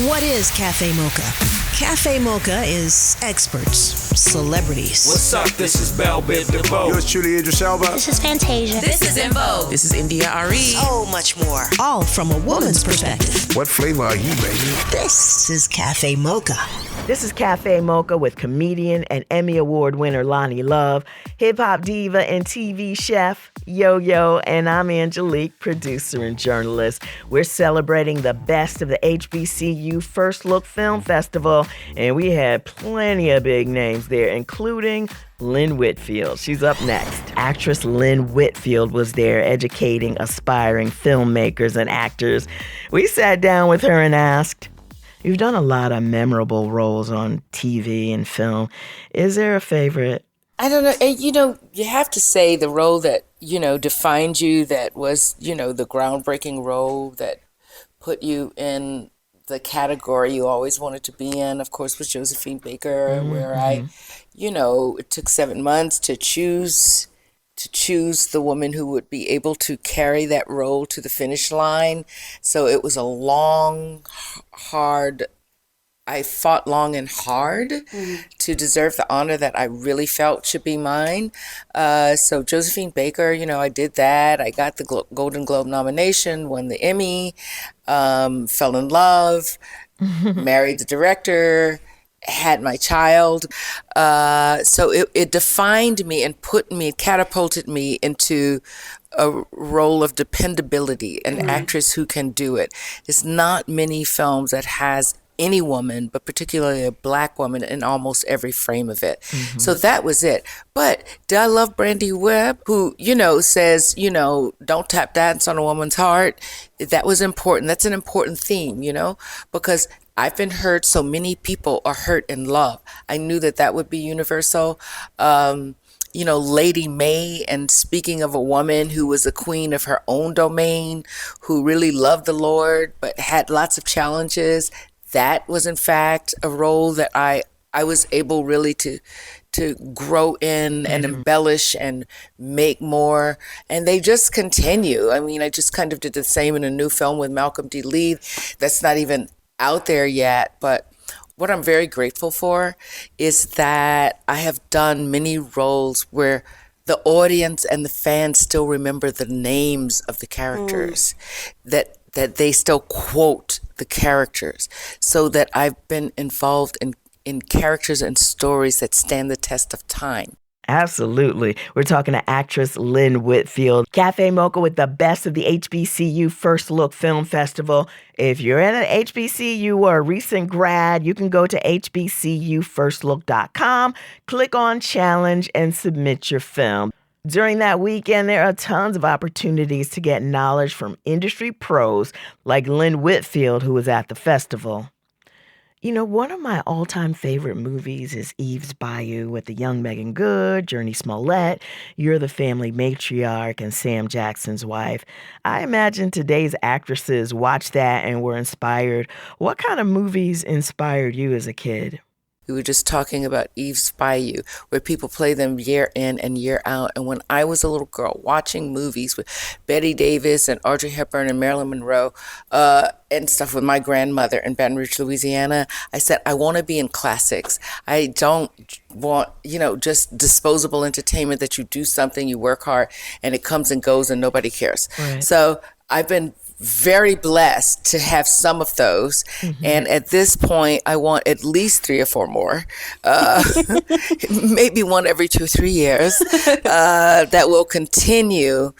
What is Cafe Mocha? Cafe Mocha is experts, celebrities. What's up? This is Belle Biv DeVoe. Yours truly, Idris Elba. This is Fantasia. This is In Vogue. This is India Ari. So much more. All from a woman's perspective. What flavor are you, baby? This is Cafe Mocha. This is Cafe Mocha with comedian and Emmy Award winner Lonnie Love, hip-hop diva and TV chef Yo-Yo, and I'm Angelique, producer and journalist. We're celebrating the best of the HBCU First Look Film Festival, and we had plenty of big names there, including Lynn Whitfield. She's up next. Actress Lynn Whitfield was there educating aspiring filmmakers and actors. We sat down with her and asked, you've done a lot of memorable roles on TV and film. Is there a favorite? I don't know. You have to say the role that, defined you, that was, the groundbreaking role that put you in the category you always wanted to be in, of course, was Josephine Baker, where I, it took 7 months to choose the woman who would be able to carry that role to the finish line. So it was a long, hard, I fought long and hard to deserve the honor that I really felt should be mine. So Josephine Baker, I did that. I got the Golden Globe nomination, won the Emmy, fell in love, married the director, had my child. So it defined me and catapulted me into a role of dependability, an actress who can do it. There's not many films that has any woman, but particularly a Black woman, in almost every frame of it. So that was it. But did I love Brandy Webb, who, says, don't tap dance on a woman's heart? That was important. That's an important theme, because I've been hurt. So many people are hurt in love. I knew that would be universal. Lady May, and speaking of a woman who was a queen of her own domain, who really loved the Lord, but had lots of challenges. That was, in fact, a role that I was able really to grow in and embellish and make more. And they just continue. I mean, I just kind of did the same in a new film with Malcolm D. Lee. That's not even out there yet. But what I'm very grateful for is that I have done many roles where the audience and the fans still remember the names of the characters, that they still quote the characters, so that I've been involved in characters and stories that stand the test of time. Absolutely. We're talking to actress Lynn Whitfield. Cafe Mocha with the best of the HBCU First Look Film Festival. If you're in an HBCU or a recent grad, you can go to hbcufirstlook.com, click on Challenge, and submit your film. During that weekend, there are tons of opportunities to get knowledge from industry pros like Lynn Whitfield, who was at the festival. One of my all-time favorite movies is Eve's Bayou with the young Megan Good, Jurnee Smollett. You're the family matriarch, and Sam Jackson's wife. I imagine today's actresses watched that and were inspired. What kind of movies inspired you as a kid? We were just talking about Eve's Bayou, where people play them year in and year out. And when I was a little girl watching movies with Bette Davis and Audrey Hepburn and Marilyn Monroe and stuff with my grandmother in Baton Rouge, Louisiana, I said, I want to be in classics. I don't want, just disposable entertainment that you do something, you work hard, and it comes and goes and nobody cares. Right. So I've been very blessed to have some of those. And at this point, I want at least 3 or 4 more, maybe one every 2 or 3 years, that will continue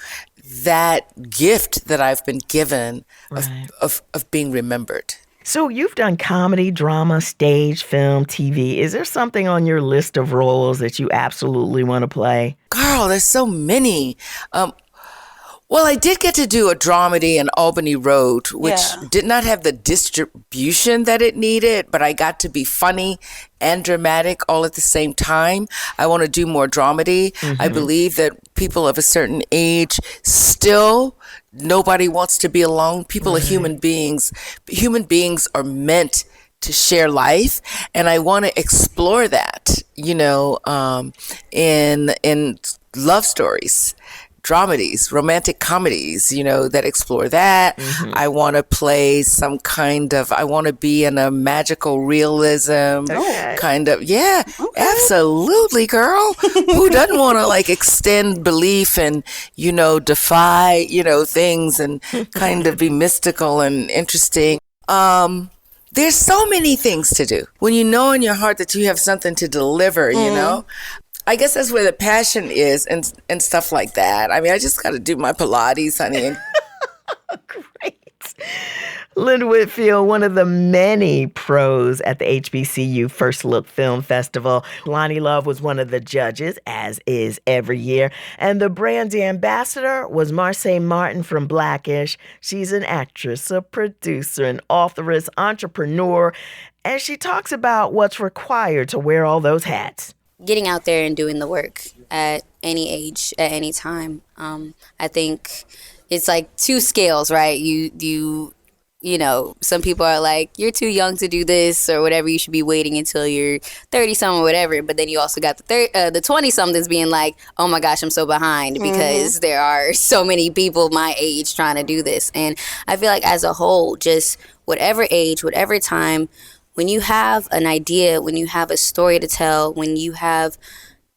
that gift that I've been given of being remembered. So you've done comedy, drama, stage, film, TV. Is there something on your list of roles that you absolutely want to play? Girl, there's so many. Well, I did get to do a dramedy in Albany Road, which did not have the distribution that it needed, but I got to be funny and dramatic all at the same time. I want to do more dramedy. I believe that people of a certain age still, nobody wants to be alone. People are human beings. Human beings are meant to share life, and I want to explore that, in love stories. dramedies, romantic comedies, that explore that. I want to play I want to be in a magical realism kind of, absolutely, girl. Who doesn't want to like extend belief and, defy, things and kind of be mystical and interesting. There's so many things to do when you know in your heart that you have something to deliver, I guess that's where the passion is and stuff like that. I mean, I just got to do my Pilates, honey. Great. Lynn Whitfield, one of the many pros at the HBCU First Look Film Festival. Lonnie Love was one of the judges, as is every year. And the brand ambassador was Marsai Martin from Blackish. She's an actress, a producer, an authoress, entrepreneur. And she talks about what's required to wear all those hats. Getting out there and doing the work at any age, at any time. I think it's like two scales, right? You know, some people are like, you're too young to do this or whatever. You should be waiting until you're 30-something or whatever. But then you also got the 20-somethings being like, oh my gosh, I'm so behind because there are so many people my age trying to do this. And I feel like as a whole, just whatever age, whatever time, when you have an idea, when you have a story to tell, when you have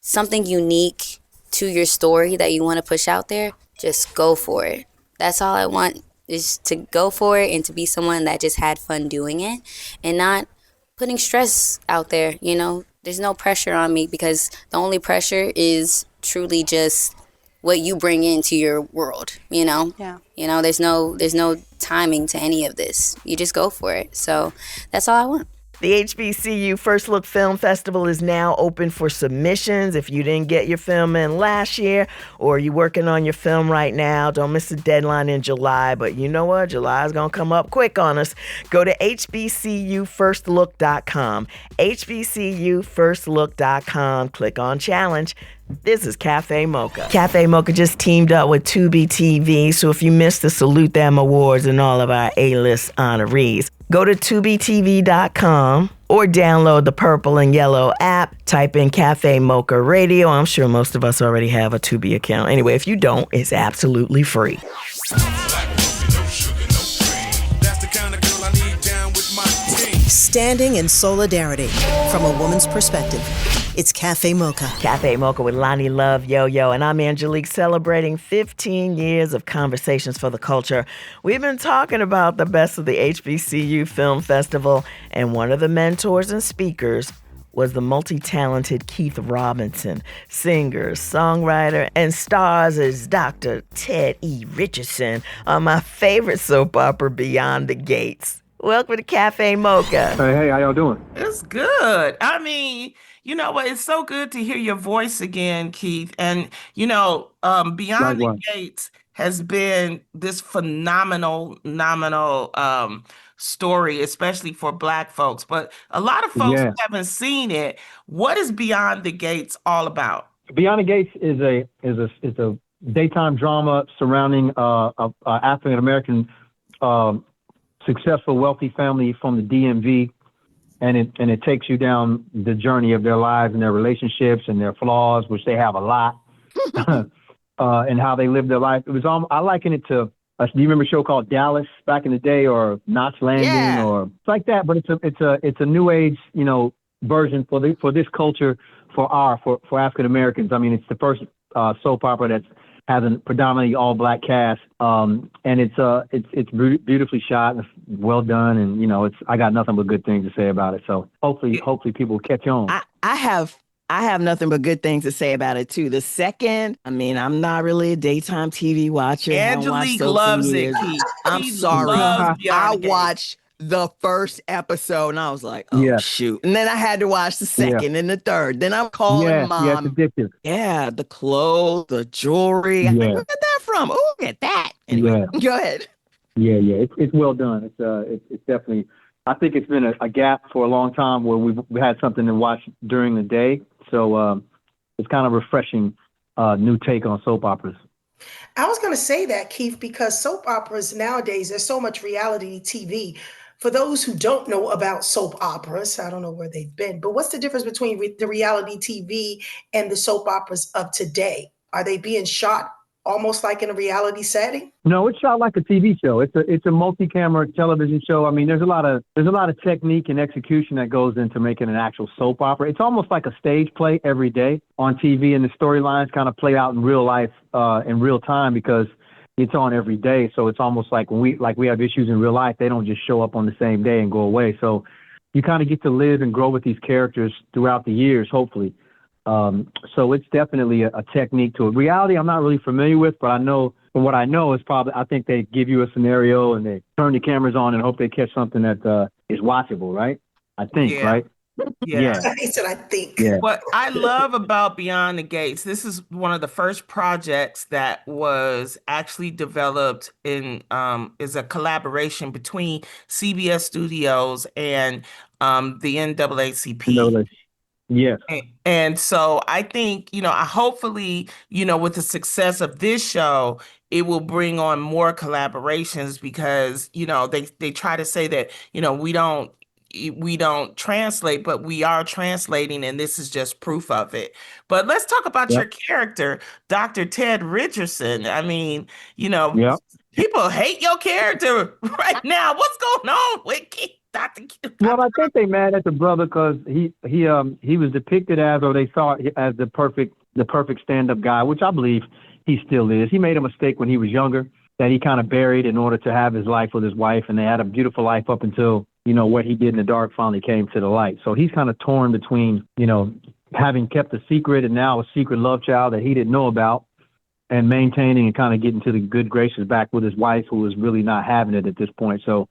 something unique to your story that you want to push out there, just go for it. That's all I want, is to go for it and to be someone that just had fun doing it and not putting stress out there, There's no pressure on me because the only pressure is truly just what you bring into your world, Yeah. There's no timing to any of this. You just go for it. So that's all I want. The HBCU First Look Film Festival is now open for submissions. If you didn't get your film in last year or you're working on your film right now, don't miss the deadline in July. But you know what? July is going to come up quick on us. Go to hbcufirstlook.com. hbcufirstlook.com. Click on challenge. This is Cafe Mocha. Cafe Mocha just teamed up with Tubi TV, so if you missed the Salute Them Awards and all of our A-list honorees, go to tubitv.com or download the purple and yellow app. Type in Cafe Mocha Radio. I'm sure most of us already have a Tubi account. Anyway, if you don't, it's absolutely free. Standing in solidarity from a woman's perspective. It's Cafe Mocha. Cafe Mocha with Lonnie Love, Yo-Yo, and I'm Angelique, celebrating 15 years of Conversations for the Culture. We've been talking about the best of the HBCU Film Festival, and one of the mentors and speakers was the multi-talented Keith Robinson, singer, songwriter, and stars as Dr. Ted E. Richardson on my favorite soap opera, Beyond the Gates. Welcome to Cafe Mocha. Hey, how y'all doing? It's good. I mean, you know what? It's so good to hear your voice again, Keith. And, Beyond the Gates has been this phenomenal story, especially for Black folks. But a lot of folks who haven't seen it, what is Beyond the Gates all about? Beyond the Gates is a daytime drama surrounding a African American successful, wealthy family from the DMV, and it takes you down the journey of their lives and their relationships and their flaws, which they have a lot, and how they live their life. It was I liken it to. Do you remember a show called Dallas back in the day, or Knots Landing, or it's like that? But it's a new age, version for this culture for African Americans. I mean, it's the first soap opera that has a predominantly all Black cast, and it's beautifully shot and well done, and I got nothing but good things to say about it. So hopefully people will catch on. I have nothing but good things to say about it too. The second, I'm not really a daytime TV watcher. Angelique loves it, Keith. I'm sorry. I watched the first episode and I was like, shoot. And then I had to watch the second and the third. Then I'm calling Mom. Yeah, it's addictive. Yeah, the clothes, the jewelry. Yeah. Where did that from? Oh, look at that. Anyway, go ahead. Yeah. It's well done. It's definitely. I think it's been a gap for a long time where we had something to watch during the day. So it's kind of refreshing, new take on soap operas. I was going to say that, Keith, because soap operas nowadays, there's so much reality TV. For those who don't know about soap operas, I don't know where they've been, but what's the difference between the reality TV and the soap operas of today? Are they being shot almost like in a reality setting? No, it's shot like a TV show. It's a multi-camera television show. I mean, there's a lot of technique and execution that goes into making an actual soap opera. It's almost like a stage play every day on TV, and the storylines kind of play out in real life, in real time, because it's on every day. So it's almost like when we have issues in real life, they don't just show up on the same day and go away. So you kind of get to live and grow with these characters throughout the years, hopefully. So it's definitely a technique to it. Reality, I'm not really familiar with, but I know from what I know is probably, I think they give you a scenario and they turn the cameras on and hope they catch something that is watchable, right? I think, right? Yeah. He said, I think. Yeah. What I love about Beyond the Gates, this is one of the first projects that was actually developed in is a collaboration between CBS Studios and the NAACP. Yes. And so I think, I hopefully, with the success of this show, it will bring on more collaborations because, they try to say that, we don't translate, but we are translating, and this is just proof of it. But let's talk about your character, Dr. Ted Richardson. I mean, people hate your character right now. What's going on with Dr. Well, I think they mad at the brother because he was depicted as, or they thought as the perfect stand-up guy, which I believe he still is. He made a mistake when he was younger that he kind of buried in order to have his life with his wife, and they had a beautiful life up until what he did in the dark finally came to the light. So he's kind of torn between having kept a secret and now a secret love child that he didn't know about, and maintaining and kind of getting to the good graces back with his wife, who was really not having it at this point. So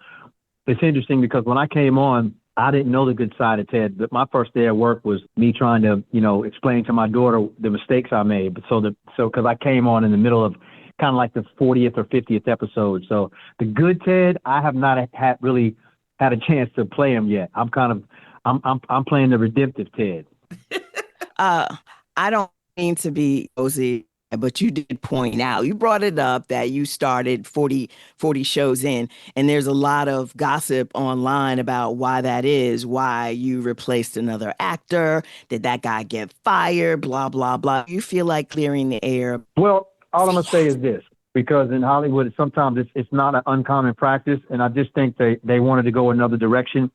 it's interesting because when I came on, I didn't know the good side of Ted, but my first day at work was me trying to, explain to my daughter the mistakes I made. But so because I came on in the middle of kind of like the 40th or 50th episode. So the good Ted, I have not really had a chance to play him yet. I'm playing the redemptive Ted. I don't mean to be cozy, but you did point out, you brought it up that you started 40 shows in, and there's a lot of gossip online about why that is, why you replaced another actor. Did that guy get fired? Blah, blah, blah. You feel like clearing the air? Well, all I'm going to say is this, because in Hollywood, sometimes it's not an uncommon practice, and I just think they wanted to go another direction.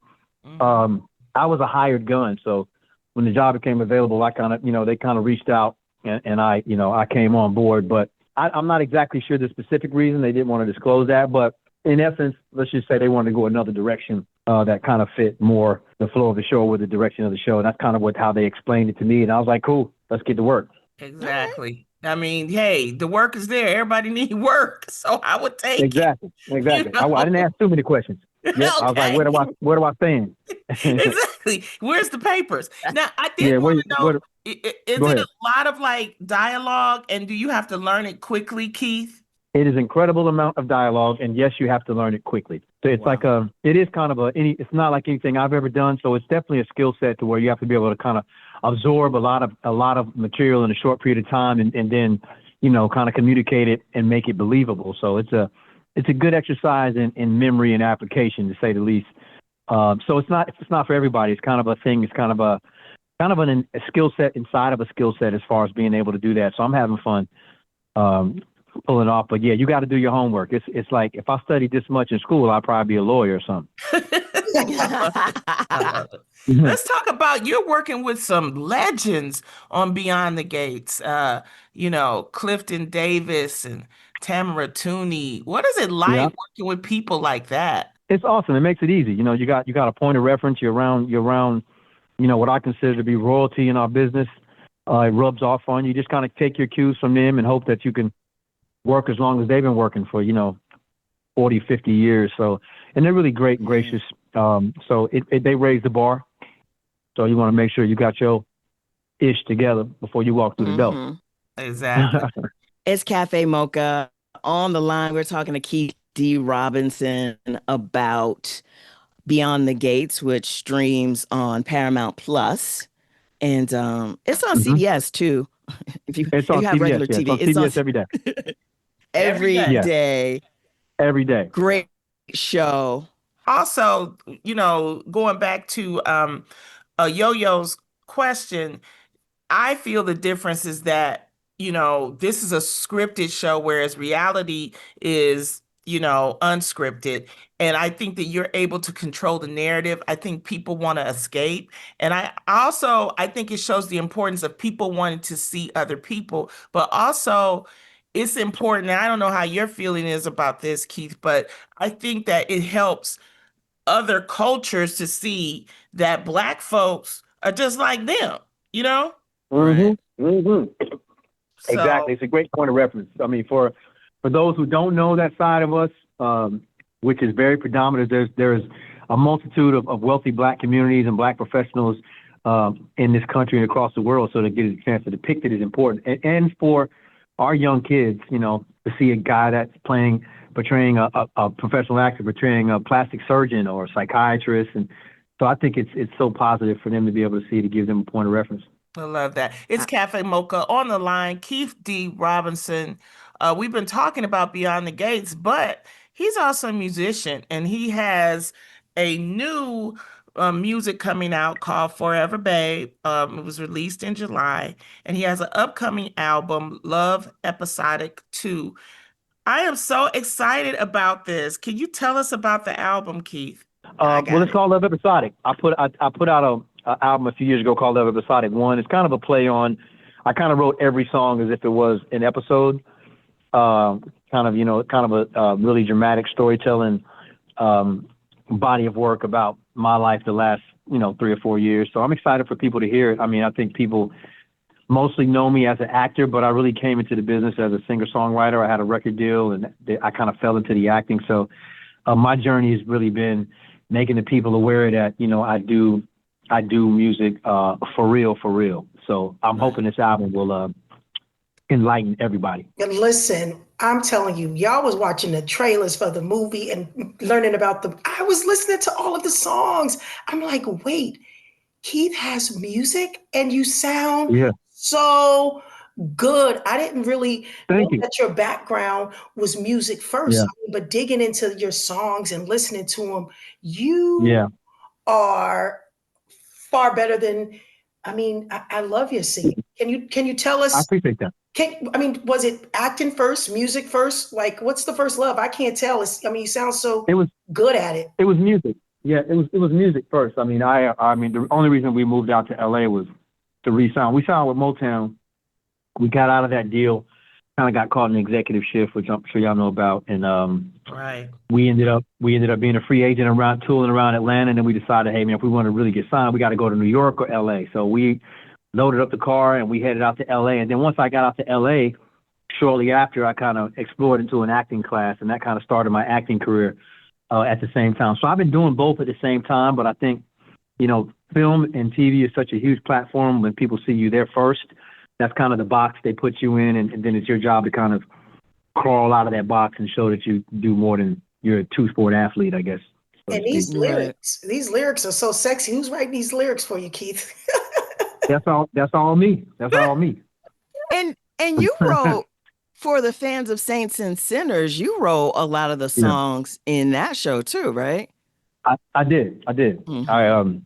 I was a hired gun, so when the job became available, I kind of, they kind of reached out, and I came on board. But I'm not exactly sure the specific reason they didn't want to disclose that. But in essence, let's just say they wanted to go another direction that kind of fit more the flow of the show with the direction of the show. And that's kind of how they explained it to me. And I was like, cool, let's get to work. Exactly. I mean, hey, the work is there. Everybody need work, so I would take exactly. I didn't ask too many questions. Yep. Okay. I was like, where do I stand? Exactly. Where's the papers? Now, I did want to know, is it a lot of like dialogue, and do you have to learn it quickly, Keith? It is an incredible amount of dialogue, and yes, you have to learn it quickly. So it's like it is kind of it's not like anything I've ever done. So it's definitely a skill set to where you have to be able to kind of absorb a lot of material in a short period of time, and then kind of communicate it and make it believable. So it's a good exercise in memory and application, to say the least. So it's not for everybody. It's kind of a thing. It's kind of a skill set inside of a skill set as far as being able to do that. So I'm having fun pulling off. But yeah, you got to do your homework. It's like if I studied this much in school, I'd probably be a lawyer or something. Let's talk about, you're working with some legends on Beyond the Gates. Clifton Davis and Tamara Tooney. What is it like working with people like that? It's awesome. It makes it easy. You got a point of reference. You're around what I consider to be royalty in our business. It rubs off on you. You just kind of take your cues from them and hope that you can work as long as they've been working for 40, 50 years. So, and they're really great and gracious. So they raise the bar. So you want to make sure you got your ish together before you walk through the door. Exactly. It's Cafe Mocha. On the line, we're talking to Keith D. Robinson about Beyond the Gates, which streams on Paramount Plus, and it's on CBS too. if you have CBS, regular TV, it's on CBS every day. Every day. Every day. Great show. Also, going back to Yo-Yo's question, I feel the difference is that, this is a scripted show, whereas reality is, unscripted. And I think that you're able to control the narrative. I think people want to escape. And I think it shows the importance of people wanting to see other people, but also it's important. And I don't know how your feeling is about this, Keith, but I think that it helps other cultures to see that Black folks are just like them, you know? Mm-hmm. Mm-hmm. So, Exactly. It's a great point of reference. I mean, for those who don't know that side of us, which is very predominant, there's a multitude of wealthy Black communities and Black professionals in this country and across the world. So to get a chance to depict it is important. And for our young kids, to see a guy that's portraying a professional actor, portraying a plastic surgeon or a psychiatrist. And so I think it's so positive for them to be able to see, to give them a point of reference. I love that. It's Cafe Mocha on the line. Keith D. Robinson. We've been talking about Beyond the Gates, but he's also a musician, and he has a new music coming out called Forever Babe. It was released in July, and he has an upcoming album, Love Episodic 2. I am so excited about this. Can you tell us about the album, Keith? Well, it's called Love Episodic. I put out an album a few years ago called Love Episodic 1. It's kind of a play on, I kind of wrote every song as if it was an episode, kind of a really dramatic storytelling body of work about my life the last, 3 or 4 years. So I'm excited for people to hear it. I mean, I think people mostly know me as an actor, but I really came into the business as a singer-songwriter. I had a record deal, and I kind of fell into the acting. So my journey has really been making the people aware that, I do music for real. So I'm hoping this album will enlighten everybody. And listen, I'm telling you, y'all was watching the trailers for the movie and learning about I was listening to all of the songs. I'm like, wait, Keith has music and you sound so good. I didn't really know that your background was music first, but digging into your songs and listening to them, you are far better than, I love your singing. Can you tell us? I appreciate that. Was it acting first, music first? Like, what's the first love? I can't tell. You sound so good at it. It was music. Yeah, it was music first. I mean, the only reason we moved out to LA was to re-sign. We signed with Motown. We got out of that deal, kind of got caught in an executive shift, which I'm sure y'all know about. And we ended up being a free agent touring around Atlanta. And then we decided, hey man, if we want to really get signed, we got to go to New York or LA. So we loaded up the car and we headed out to LA. And then once I got out to LA, shortly after, I kind of explored into an acting class, and that kind of started my acting career at the same time. So I've been doing both at the same time, but I think, film and TV is such a huge platform. When people see you there first, that's kind of the box they put you in, and then it's your job to kind of crawl out of that box and show that you do more than you're a two-sport athlete, I guess. And these lyrics are so sexy. Who's writing these lyrics for you, Keith? That's all me. That's all me. And you wrote for the fans of Saints and Sinners. You wrote a lot of the songs in that show too, right? I did. Mm-hmm.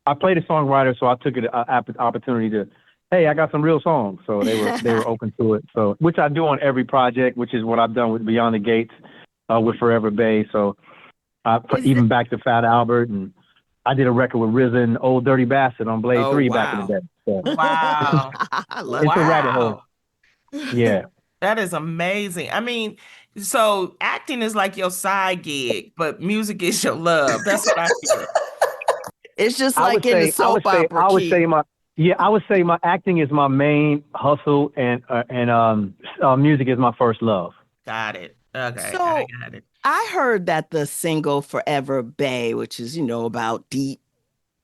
I played a songwriter, so I took it an opportunity to, hey, I got some real songs. So they were open to it. So, which I do on every project, which is what I've done with Beyond the Gates, with Forever Bay. So even back to Fat Albert, and I did a record with RZA and Old Dirty Bastard on Blade 3 back in the day. So, wow. It's a rabbit hole. Yeah. That is amazing. I mean, so acting is like your side gig, but music is your love. That's what I feel. It's just like in the soap opera. I would say my acting is my main hustle, and music is my first love. Got it. Okay, so, I got it. I heard that the single Forever Bae, which is, about deep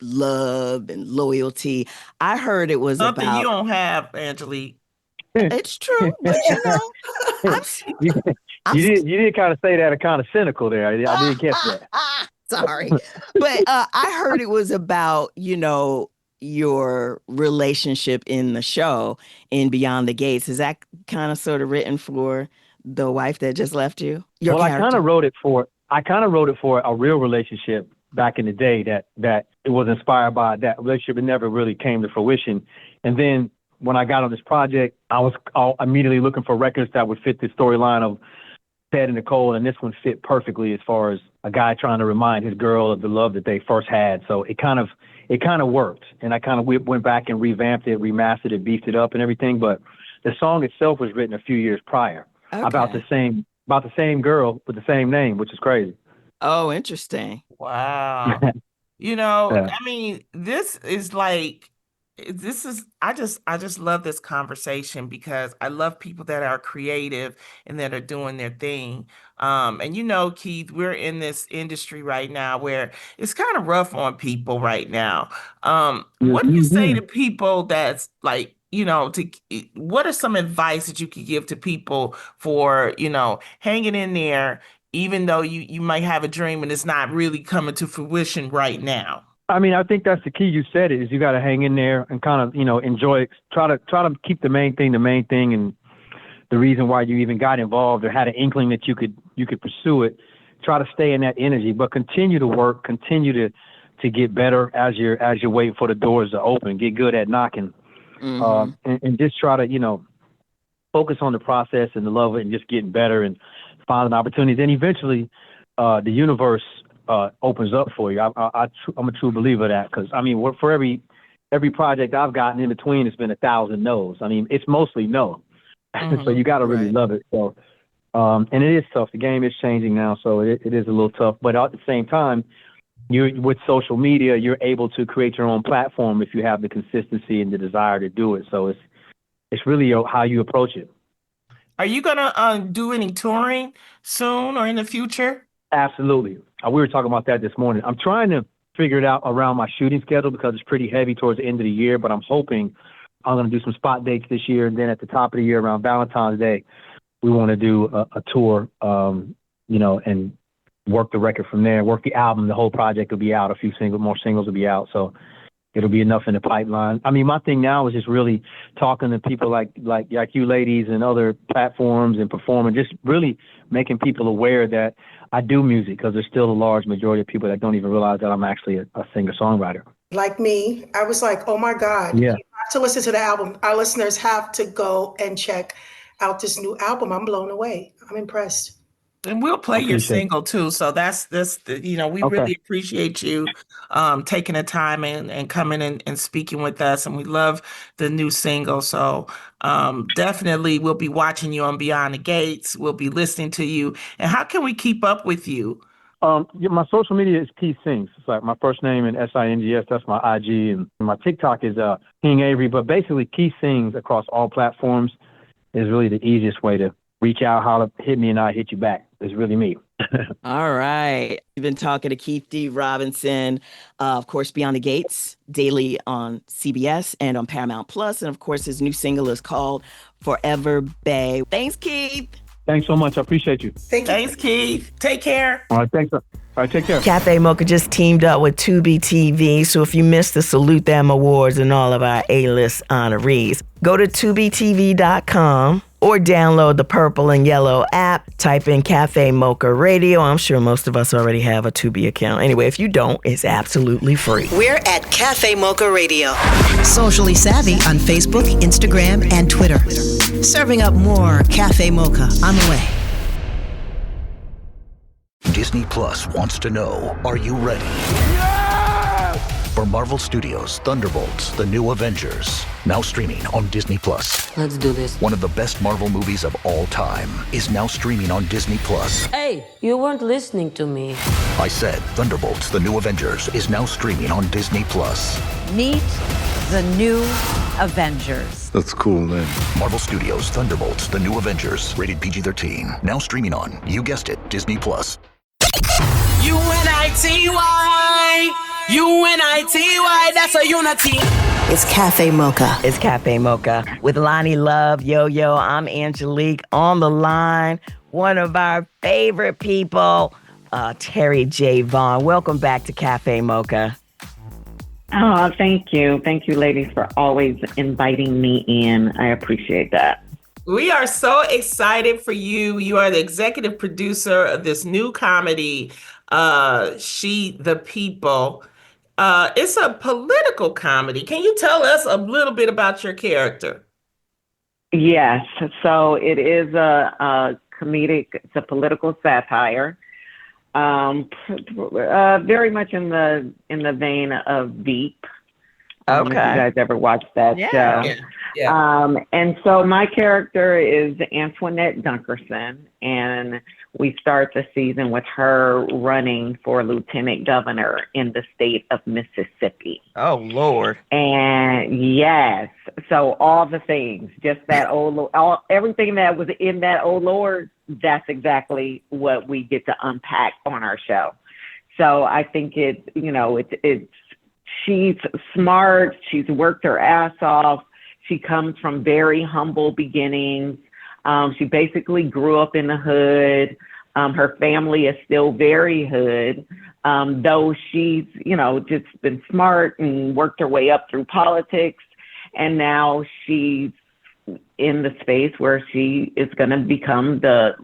love and loyalty, I heard it was something about... you don't have, Angelique. It's true, but you did kind of say that kind of cynical there. I didn't catch that. Sorry. But I heard it was about, your relationship in the show in Beyond the Gates. Is that kind of sort of written for the wife that just left you? Well, I kind of wrote it for a real relationship back in the day that it was inspired by that relationship. It never really came to fruition. And then when I got on this project, I was immediately looking for records that would fit the storyline of Ted and Nicole, and this one fit perfectly as far as a guy trying to remind his girl of the love that they first had. So it kind of worked, and I kind of went back and revamped it, remastered it, beefed it up, and everything. But the song itself was written a few years prior about the same girl with the same name, which is crazy. Oh, interesting. Wow. Yeah. I mean, I just love this conversation because I love people that are creative and that are doing their thing. And Keith, we're in this industry right now where it's kind of rough on people right now. What do you say to people that's like, what are some advice that you could give to people for, hanging in there, even though you might have a dream and it's not really coming to fruition right now? I mean, I think that's the key. You said it, is you got to hang in there and kind of, enjoy it. Try to keep the main thing, and the reason why you even got involved or had an inkling that you could pursue it. Try to stay in that energy, but continue to work, continue to get better as you're waiting for the doors to open. Get good at knocking, and just try to, focus on the process and the love of it and just getting better and finding opportunities. And eventually, the universe opens up for you. I'm a true believer of that, because I mean, for every project I've gotten in between, it's been 1,000 no's. I mean, it's mostly no. So you got to really love it. So, and it is tough. The game is changing now, so it is a little tough. But at the same time, with social media, you're able to create your own platform if you have the consistency and the desire to do it. So it's really how you approach it. Are you gonna do any touring soon or in the future? Absolutely. We were talking about that this morning. I'm trying to figure it out around my shooting schedule because it's pretty heavy towards the end of the year, but I'm hoping I'm going to do some spot dates this year. And then at the top of the year around Valentine's Day, we want to do a tour, and work the record from there, work the album. The whole project will be out. A few more singles will be out. So it'll be enough in the pipeline. I mean, my thing now is just really talking to people like you ladies and other platforms and performing, just really making people aware that I do music, because there's still a large majority of people that don't even realize that I'm actually a singer-songwriter. Like me, I was like, oh my God, Yeah. you have to listen to the album. Our listeners have to go and check out this new album. I'm blown away. I'm impressed. And we'll play your single too. So we really appreciate you taking the time and coming and speaking with us. And we love the new single. So definitely we'll be watching you on Beyond the Gates. We'll be listening to you. And how can we keep up with you? My social media is Keith Sings. It's like my first name and SINGS. That's my IG. And my TikTok is King Avery. But basically, Keith Sings across all platforms is really the easiest way to reach out, holler, hit me, and I'll hit you back. It's really me. All right. We've been talking to Keith D. Robinson, of course, Beyond the Gates, daily on CBS and on Paramount Plus. And of course, his new single is called Forever Bae. Thanks, Keith. Thanks so much. I appreciate you. Thanks, Keith. Take care. All right. Thanks. All right. Take care. Cafe Mocha just teamed up with Tubi TV. So if you missed the Salute Them Awards and all of our A-list honorees, go to tubitv.com or download the purple and yellow app. Type in Cafe Mocha Radio. I'm sure most of us already have a Tubi account. Anyway, if you don't, it's absolutely free. We're at Cafe Mocha Radio. Socially savvy on Facebook, Instagram, and Twitter. Serving up more Cafe Mocha on the way. Disney Plus wants to know, are you ready? For Marvel Studios' Thunderbolts, The New Avengers, now streaming on Disney Plus. Let's do this. One of the best Marvel movies of all time is now streaming on Disney Plus. Hey, you weren't listening to me. I said Thunderbolts, The New Avengers is now streaming on Disney Plus. Meet the New Avengers. That's cool, Lynn. Marvel Studios' Thunderbolts, The New Avengers, rated PG-13, now streaming on, you guessed it, Disney Plus. UNITY, UNITY, that's a unity. It's Cafe Mocha. It's Cafe Mocha with Lonnie Love, Yo-Yo. I'm Angelique. On the line, one of our favorite people, Terry J. Vaughn. Welcome back to Cafe Mocha. Oh, thank you. Thank you, ladies, for always inviting me in. I appreciate that. We are so excited for you. You are the executive producer of this new comedy, She the People. It's a political comedy. Can you tell us a little bit about your character? Yes. So it is a comedic, it's a political satire. Very much in the vein of Veep. If you guys ever watched that show. Yeah. And so my character is Antoinette Dunkerson, and we start the season with her running for lieutenant governor in the state of Mississippi. Oh, Lord. And yes, so all the things, just that everything that was in that oh Lord, that's exactly what we get to unpack on our show. So I think she's smart. She's worked her ass off. She comes from very humble beginnings. She basically grew up in the hood. Her family is still very hood, though she's, just been smart and worked her way up through politics. And now she's in the space where she is going to become the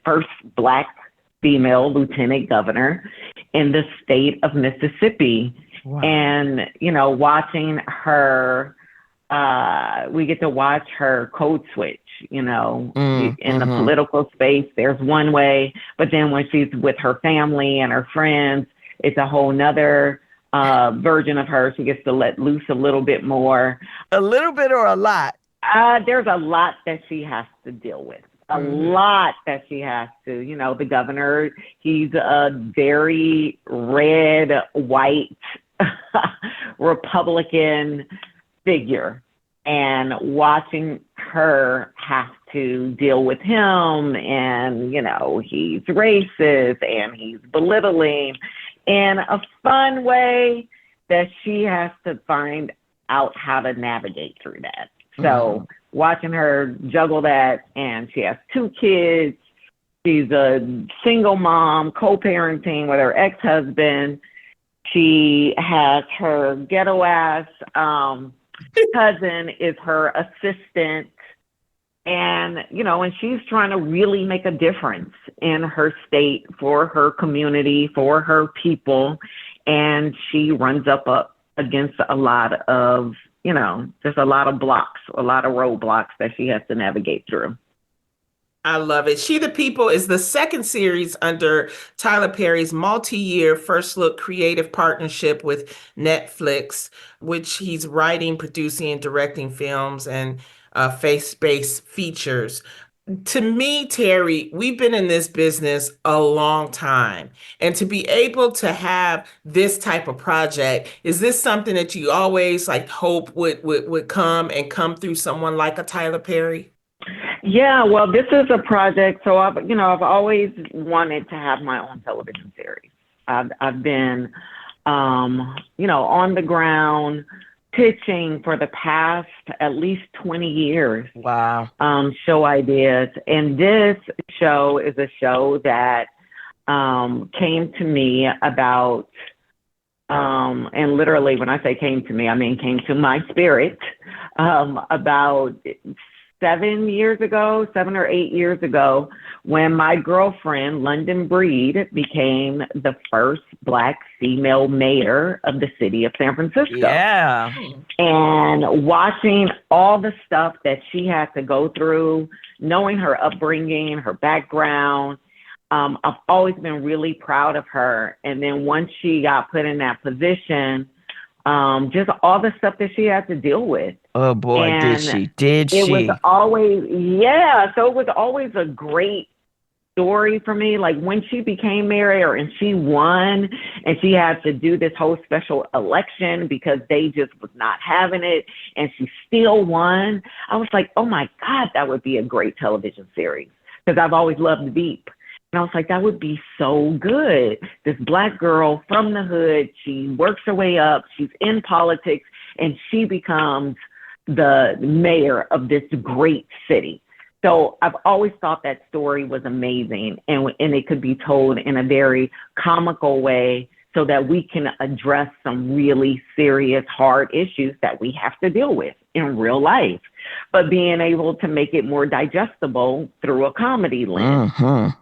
first Black female lieutenant governor in the state of Mississippi. Wow. And, watching her, we get to watch her code switch, in the political space. There's one way, but then when she's with her family and her friends, it's a whole nother version of her. She gets to let loose a little bit more. A little bit or a lot? There's a lot that she has to deal with. A lot that she has to, the governor, he's a very red, white Republican figure, and watching her have to deal with him, and he's racist and he's belittling in a fun way that she has to find out how to navigate through that. So watching her juggle that, and she has 2 kids. She's a single mom, co-parenting with her ex-husband. She has her ghetto ass cousin is her assistant. And, and she's trying to really make a difference in her state, for her community, for her people. And she runs up against a lot of, just a lot of blocks, a lot of roadblocks that she has to navigate through. I love it. She the People is the second series under Tyler Perry's multi-year first look creative partnership with Netflix, which he's writing, producing, and directing films and faith-based features. To me, Terry, we've been in this business a long time. And to be able to have this type of project, is this something that you always hope would come through someone like a Tyler Perry? Yeah, well, this is a project. So I've always wanted to have my own television series. I've been, on the ground pitching for the past at least 20 years. Wow. Show ideas. And this show is a show that came to me about, and literally when I say came to me, I mean came to my spirit about 7 or 8 years ago, when my girlfriend, London Breed, became the first Black female mayor of the city of San Francisco. Yeah. And watching all the stuff that she had to go through, knowing her upbringing, her background, I've always been really proud of her. And then once she got put in that position, just all the stuff that she had to deal with. Oh boy, and did she? It was always, so it was always a great story for me. Like when she became mayor and she won, and she had to do this whole special election because they just was not having it, and she still won. I was like, oh my God, that would be a great television series, because I've always loved Veep. And I was like, that would be so good. This Black girl from the hood, she works her way up, she's in politics, and she becomes the mayor of this great city. So I've always thought that story was amazing, and it could be told in a very comical way so that we can address some really serious, hard issues that we have to deal with in real life, but being able to make it more digestible through a comedy lens. What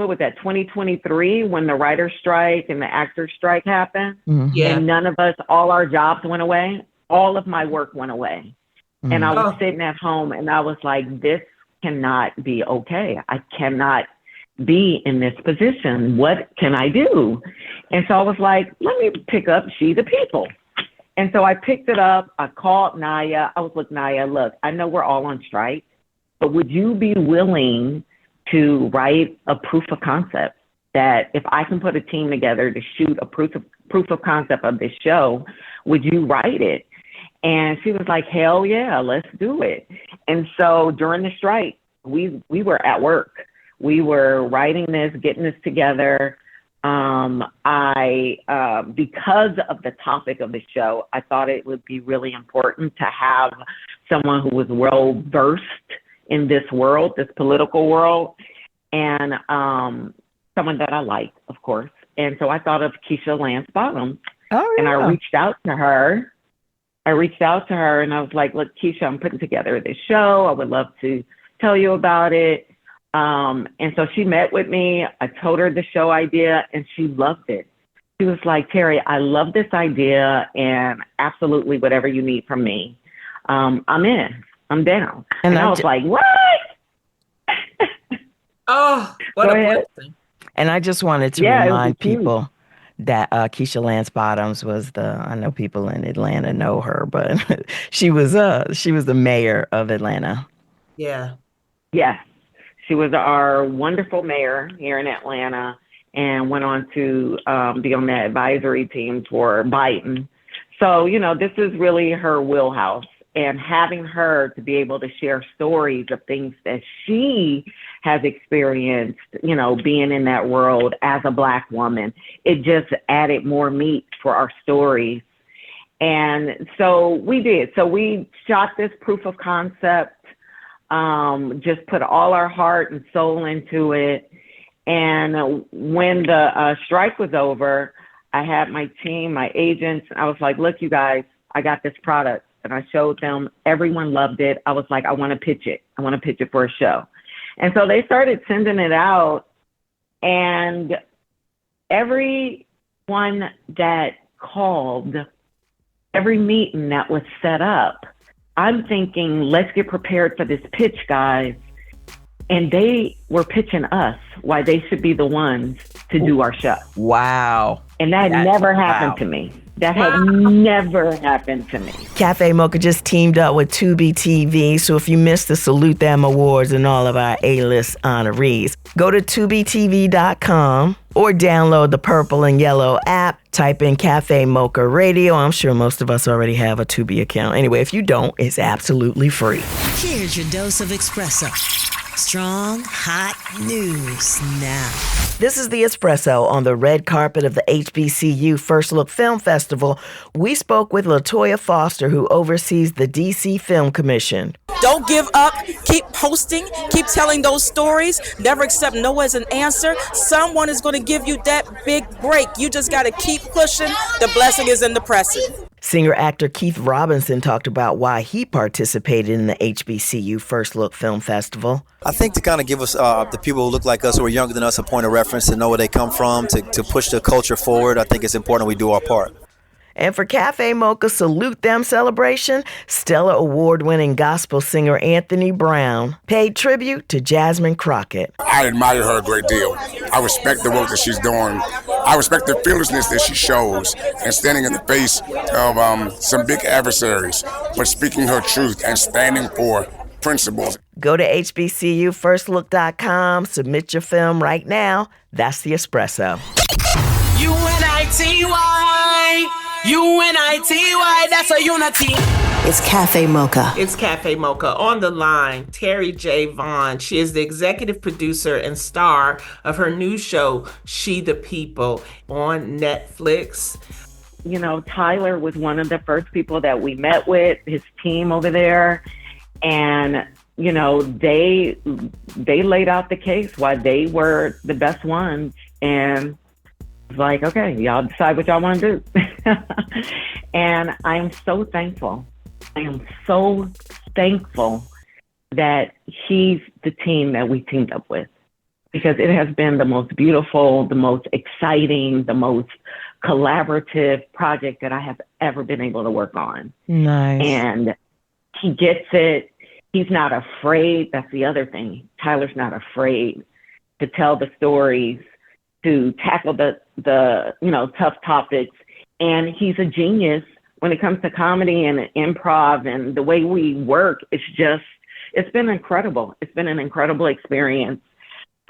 was that, 2023, when the writer's strike and the actor's strike happened? And none of us, all our jobs went away. All of my work went away. And I was sitting at home and I was like, this cannot be okay. I cannot be in this position. What can I do? And so I was like, let me pick up She the People. And so I picked it up. I called Naya. I was like, Naya, look, I know we're all on strike, but would you be willing to write a proof of concept that if I can put a team together to shoot a proof of concept of this show, would you write it? And she was like, hell yeah, let's do it. And so during the strike, we were at work. We were writing this, getting this together. Because of the topic of the show, I thought it would be really important to have someone who was well versed in this world, this political world, and someone that I liked, of course. And so I thought of Keisha Lance Bottoms. And I reached out to her. And I was like, look, Keisha, I'm putting together this show. I would love to tell you about it. And so she met with me. I told her the show idea and she loved it. She was like, Terry, I love this idea and absolutely whatever you need from me. I'm in. I'm down. And I was like, what? Oh, what a blessing. And I just wanted to remind people that Keisha Lance Bottoms was I know people in Atlanta know her, but she was the mayor of Atlanta. Yeah. Yes. She was our wonderful mayor here in Atlanta and went on to be on the advisory team for Biden. So, this is really her wheelhouse. And having her to be able to share stories of things that she has experienced, being in that world as a Black woman, it just added more meat for our stories. And so we did. So we shot this proof of concept. Just put all our heart and soul into it. And when the strike was over, I had my team, my agents, I was like, look, you guys, I got this product. And I showed them, everyone loved it. I was like, I want to pitch it. I want to pitch it for a show. And so they started sending it out. And everyone that called, every meeting that was set up, I'm thinking, let's get prepared for this pitch, guys. And they were pitching us why they should be the ones to do our show. Wow. And that never happened to me. That had never happened to me. Cafe Mocha just teamed up with Tubi TV, so if you missed the Salute Them Awards and all of our A-list honorees, go to tubitv.com or download the purple and yellow app. Type in Cafe Mocha Radio. I'm sure most of us already have a Tubi account. Anyway, if you don't, it's absolutely free. Here's your dose of espresso. Strong, hot news now. This is the Espresso on the red carpet of the HBCU First Look Film Festival. We spoke with LaToya Foster, who oversees the DC Film Commission. Don't give up. Keep posting. Keep telling those stories. Never accept no as an answer. Someone is going to give you that big break. You just got to keep pushing. The blessing is in the pressing. Singer-actor Keith Robinson talked about why he participated in the HBCU First Look Film Festival. I think to kind of give us, the people who look like us, who are younger than us, a point of reference to know where they come from, to push the culture forward. I think it's important we do our part. And for Cafe Mocha Salute Them celebration, Stellar Award-winning gospel singer Anthony Brown paid tribute to Jasmine Crockett. I admire her a great deal. I respect the work that she's doing. I respect the fearlessness that she shows and standing in the face of some big adversaries, but speaking her truth and standing for principles. Go to HBCUFirstLook.com, submit your film right now. That's the Espresso. UNITY, that's a unity. It's Cafe Mocha. It's Cafe Mocha. On the line, Terry J. Vaughn. She is the executive producer and star of her new show, She the People, on Netflix. Tyler was one of the first people that we met with, his team over there. And, they laid out the case why they were the best ones. And like, okay, y'all decide what y'all want to do. And I'm so thankful. I am so thankful that he's the team that we teamed up with, because it has been the most beautiful, the most exciting, the most collaborative project that I have ever been able to work on. Nice. And he gets it. He's not afraid. That's the other thing. Tyler's not afraid to tell the stories, to tackle the tough topics. And he's a genius when it comes to comedy and improv, and the way we work. It's been incredible. It's been an incredible experience.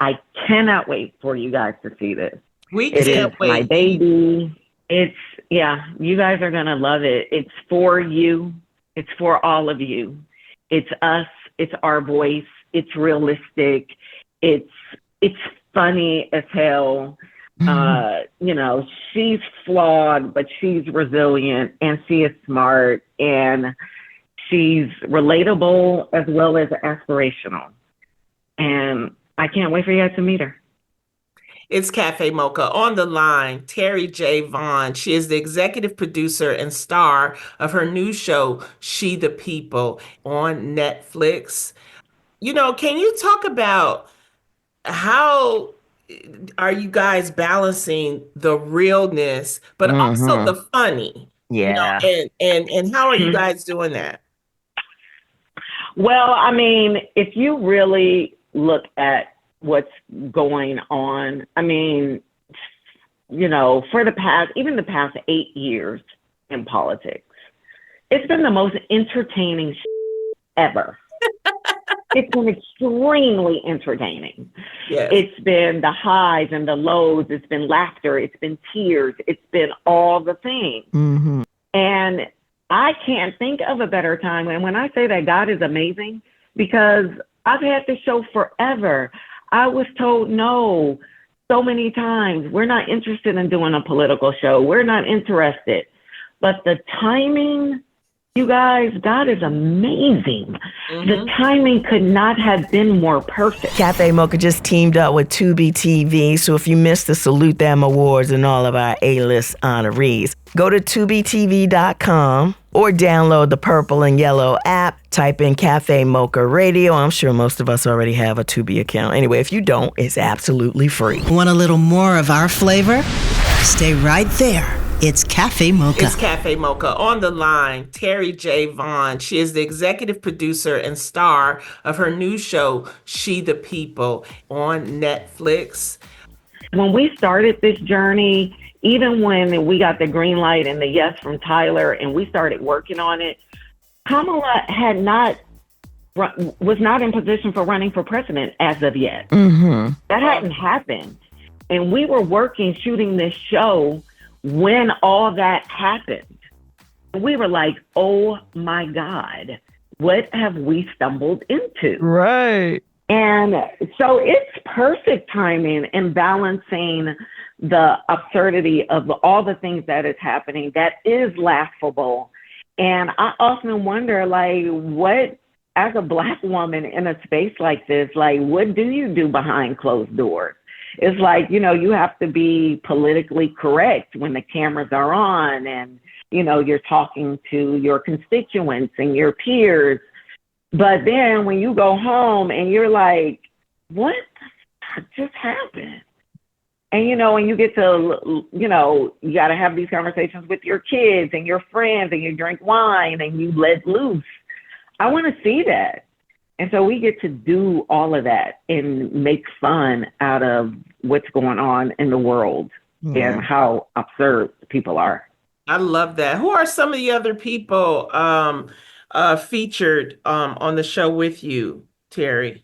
I cannot wait for you guys to see this. It is my baby. You guys are going to love it. It's for you. It's for all of you. It's us. It's our voice. It's realistic. It's funny as hell. She's flawed, but she's resilient, and she is smart, and she's relatable as well as aspirational. And I can't wait for you guys to meet her. It's Cafe Mocha. On the line, Terry J. Vaughn. She is the executive producer and star of her new show, She the People, on Netflix. Can you talk about how are you guys balancing the realness, but also the funny? Yeah. And how are you guys doing that? Well, I mean, if you really look at what's going on, I mean, for the past 8 years in politics, it's been the most entertaining ever. It's been extremely entertaining. Yes. It's been the highs and the lows. It's been laughter. It's been tears. It's been all the things. Mm-hmm. And I can't think of a better time. And when I say that, God is amazing, because I've had this show forever. I was told no so many times. We're not interested in doing a political show. We're not interested. But the timing, you guys, God is amazing. Mm-hmm. The timing could not have been more perfect. Cafe Mocha just teamed up with Tubi TV, so if you missed the Salute Them Awards and all of our A-list honorees, go to tubitv.com or download the purple and yellow app. Type in Cafe Mocha Radio. I'm sure most of us already have a Tubi account. Anyway, if you don't, it's absolutely free. Want a little more of our flavor? Stay right there. It's Cafe Mocha. It's Cafe Mocha. On the line, Terry J. Vaughn. She is the executive producer and star of her new show, She the People, on Netflix. When we started this journey, even when we got the green light and the yes from Tyler and we started working on it, Kamala was not in position for running for president as of yet. Mm-hmm. That hadn't happened. And we were shooting this show when all that happened. We were like, oh my God, what have we stumbled into? Right. And so it's perfect timing and balancing the absurdity of all the things that is happening that is laughable. And I often wonder, what, as a Black woman in a space like this, what do you do behind closed doors? It's you have to be politically correct when the cameras are on and, you're talking to your constituents and your peers. But then when you go home and you're like, what just happened? And, and you get to, you got to have these conversations with your kids and your friends, and you drink wine and you let loose. I want to see that. And so we get to do all of that and make fun out of what's going on in the world and how absurd people are. I love that. Who are some of the other people featured on the show with you, Terry?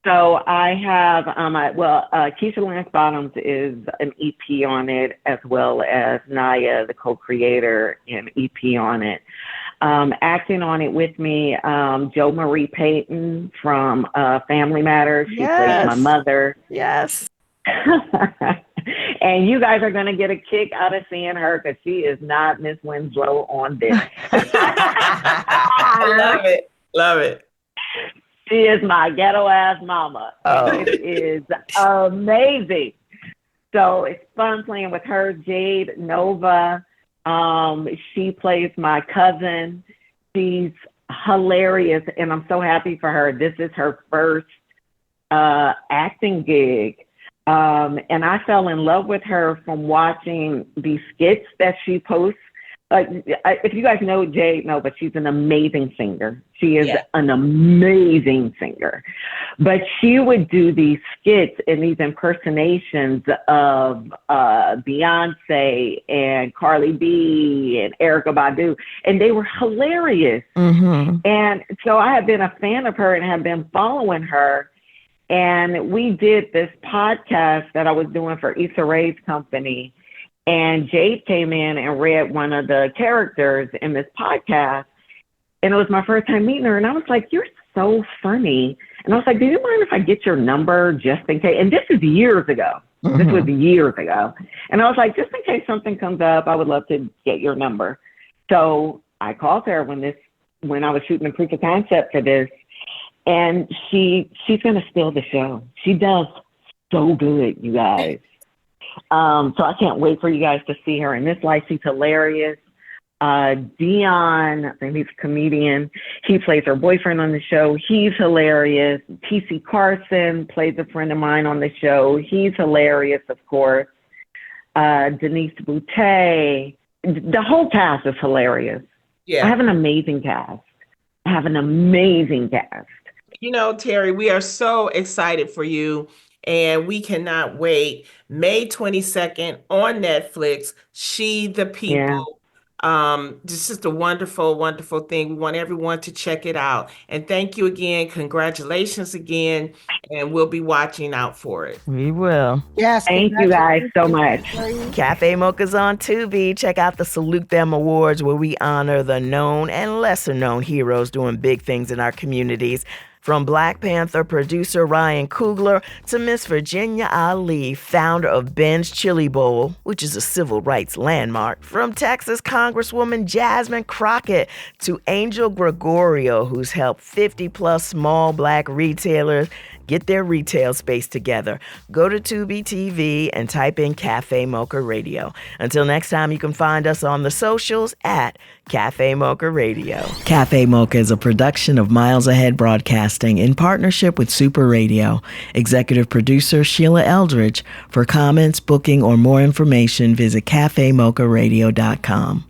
So I have, Keisha Lance Bottoms is an EP on it, as well as Naya, the co-creator, an EP on it. Acting on it with me, Jo Marie Payton from Family Matters. She plays my mother. Yes. And you guys are going to get a kick out of seeing her, because she is not Miss Winslow on this. I love it. Love it. She is my ghetto ass mama. Oh. It is amazing. So it's fun playing with her, Jade, Nova, She plays my cousin. She's hilarious, and I'm so happy for her. This is her first acting gig. And I fell in love with her from watching these skits that she posts. If you guys know Jade, no, but she's an amazing singer. She is an amazing singer. But she would do these skits and these impersonations of Beyonce and Carly B and Erykah Badu, and they were hilarious. Mm-hmm. And so I have been a fan of her and have been following her. And we did this podcast that I was doing for Issa Rae's company. And Jade came in and read one of the characters in this podcast. And it was my first time meeting her. And I was like, you're so funny. And I was like, do you mind if I get your number just in case? And this is years ago. Mm-hmm. This was years ago. And I was like, just in case something comes up, I would love to get your number. So I called her when I was shooting the proof of concept for this. And she's going to steal the show. She does so good, you guys. So I can't wait for you guys to see her in this life. She's hilarious. Dion, I think he's a comedian. He plays her boyfriend on the show. He's hilarious. TC Carson plays a friend of mine on the show. He's hilarious, of course. Denise Boutte. The whole cast is hilarious. Yeah. I have an amazing cast. You know, Terry, we are so excited for you, and we cannot wait. May 22nd on Netflix, She the People. This is a wonderful, wonderful thing. We want everyone to check it out. And thank you again. Congratulations again. And we'll be watching out for it. We will. Yes. Thank you guys so much. Cafe Mocha's on Tubi. Check out the Salute Them Awards, where we honor the known and lesser known heroes doing big things in our communities. From Black Panther producer Ryan Coogler to Miss Virginia Ali, founder of Ben's Chili Bowl, which is a civil rights landmark. From Texas Congresswoman Jasmine Crockett to Angel Gregorio, who's helped 50-plus small Black retailers get their retail space together. Go to Tubi TV and type in Cafe Mocha Radio. Until next time, you can find us on the socials at Cafe Mocha Radio. Cafe Mocha is a production of Miles Ahead Broadcasting in partnership with Super Radio. Executive producer Sheila Eldridge. For comments, booking, or more information, visit cafemocharadio.com.